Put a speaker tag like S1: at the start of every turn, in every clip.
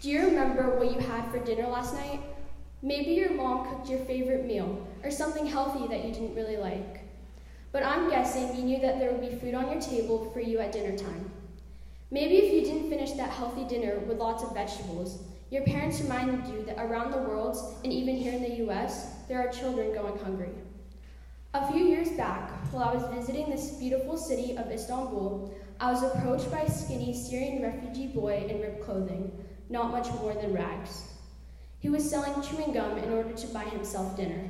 S1: Do you remember what you had for dinner last night? Maybe your mom cooked your favorite meal, or something healthy that you didn't really like. But I'm guessing you knew that there would be food on your table for you at dinner time. Maybe if you didn't finish that healthy dinner with lots of vegetables, your parents reminded you that around the world, and even here in the US, there are children going hungry. A few years back, while I was visiting this beautiful city of Istanbul, I was approached by a skinny Syrian refugee boy in ripped clothing, not much more than rags. He was selling chewing gum in order to buy himself dinner.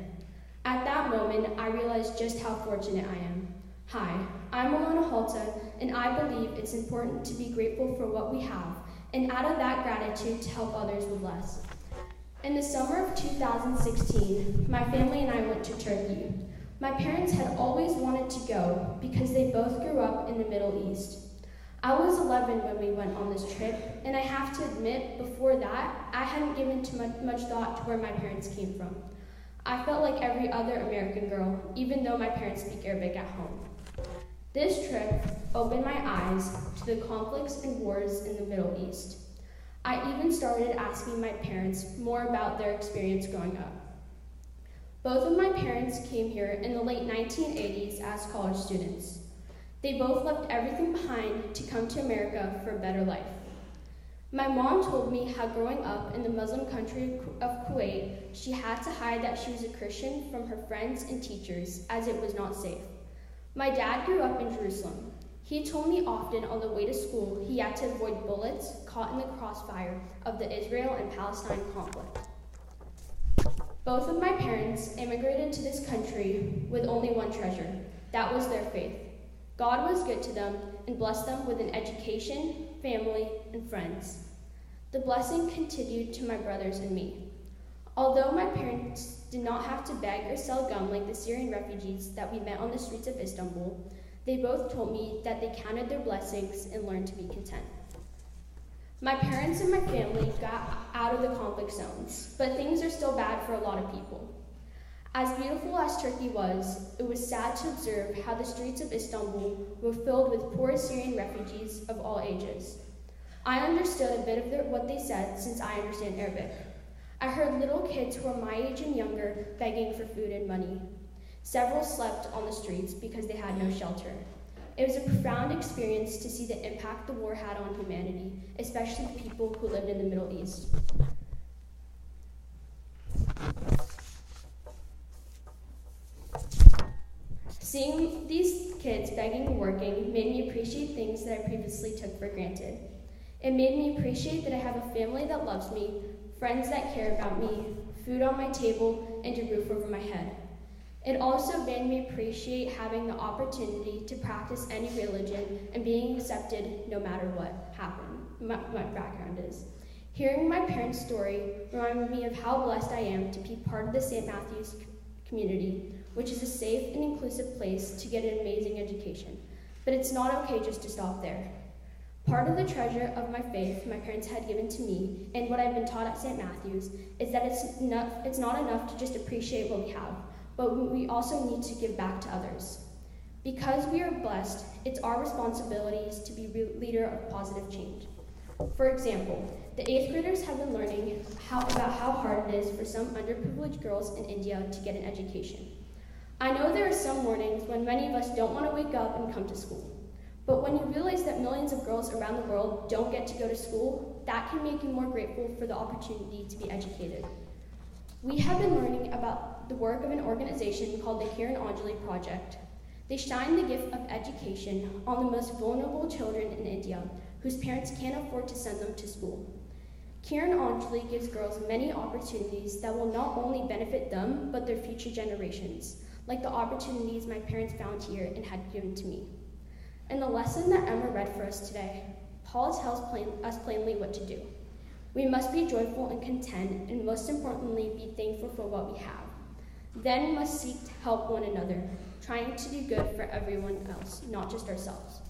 S1: At that moment, I realized just how fortunate I am. Hi, I'm Elana, and I believe it's important to be grateful for what we have, and out of that gratitude to help others with less. In the summer of 2016, my family and I went to Turkey. My parents had always wanted to go because they both grew up in the Middle East. I was 11 when we went on this trip, and I have to admit, before that, I hadn't given too much thought to where my parents came from. I felt like every other American girl, even though my parents speak Arabic at home. This trip opened my eyes to the conflicts and wars in the Middle East. I even started asking my parents more about their experience growing up. Both of my parents came here in the late 1980s as college students. They both left everything behind to come to America for a better life. My mom told me how growing up in the Muslim country of Kuwait, she had to hide that she was a Christian from her friends and teachers as it was not safe. My dad grew up in Jerusalem. He told me often on the way to school he had to avoid bullets caught in the crossfire of the Israel and Palestine conflict. Both of my parents immigrated to this country with only one treasure. That was their faith. God was good to them and blessed them with an education, family, and friends. The blessing continued to my brothers and me. Although my parents did not have to beg or sell gum like the Syrian refugees that we met on the streets of Istanbul, they both told me that they counted their blessings and learned to be content. My parents and my family got out of the conflict zones, but things are still bad for a lot of people. As beautiful as Turkey was, it was sad to observe how the streets of Istanbul were filled with poor Syrian refugees of all ages. I understood a bit of what they said since I understand Arabic. I heard little kids who were my age and younger begging for food and money. Several slept on the streets because they had no shelter. It was a profound experience to see the impact the war had on humanity, especially the people who lived in the Middle East. Seeing these kids begging and working made me appreciate things that I previously took for granted. It made me appreciate that I have a family that loves me, friends that care about me, food on my table, and a roof over my head. It also made me appreciate having the opportunity to practice any religion and being accepted no matter what my background is. Hearing my parents' story reminded me of how blessed I am to be part of the St. Matthew's community, which is a safe and inclusive place to get an amazing education. But it's not okay just to stop there. Part of the treasure of my faith my parents had given to me and what I've been taught at St. Matthew's is that it's not enough to just appreciate what we have, but we also need to give back to others. Because we are blessed, it's our responsibilities to be a leader of positive change. For example, the 8th graders have been learning about how hard it is for some underprivileged girls in India to get an education. I know there are some mornings when many of us don't want to wake up and come to school. But when you realize that millions of girls around the world don't get to go to school, that can make you more grateful for the opportunity to be educated. We have been learning about the work of an organization called the Kiran Anjali Project. They shine the gift of education on the most vulnerable children in India whose parents can't afford to send them to school. Kiran Anjali gives girls many opportunities that will not only benefit them, but their future generations, like the opportunities my parents found here and had given to me. In the lesson that Emma read for us today, Paul tells us plainly what to do. We must be joyful and content, and most importantly, be thankful for what we have. Then we must seek to help one another, trying to do good for everyone else, not just ourselves.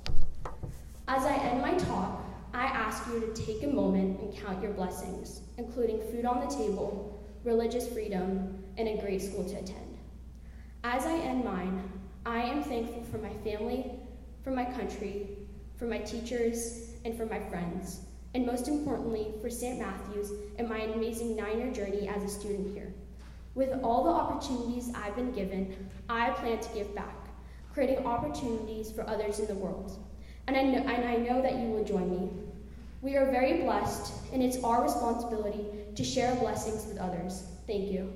S1: As I end my talk, I ask you to take a moment and count your blessings, including food on the table, religious freedom, and a great school to attend. As I end mine, I am thankful for my family, for my country, for my teachers, and for my friends. and most importantly, for St. Matthew's and my amazing 9-year journey as a student here. With all the opportunities I've been given, I plan to give back, creating opportunities for others in the world. And I know that you will join me. We are very blessed, and it's our responsibility to share our blessings with others. Thank you.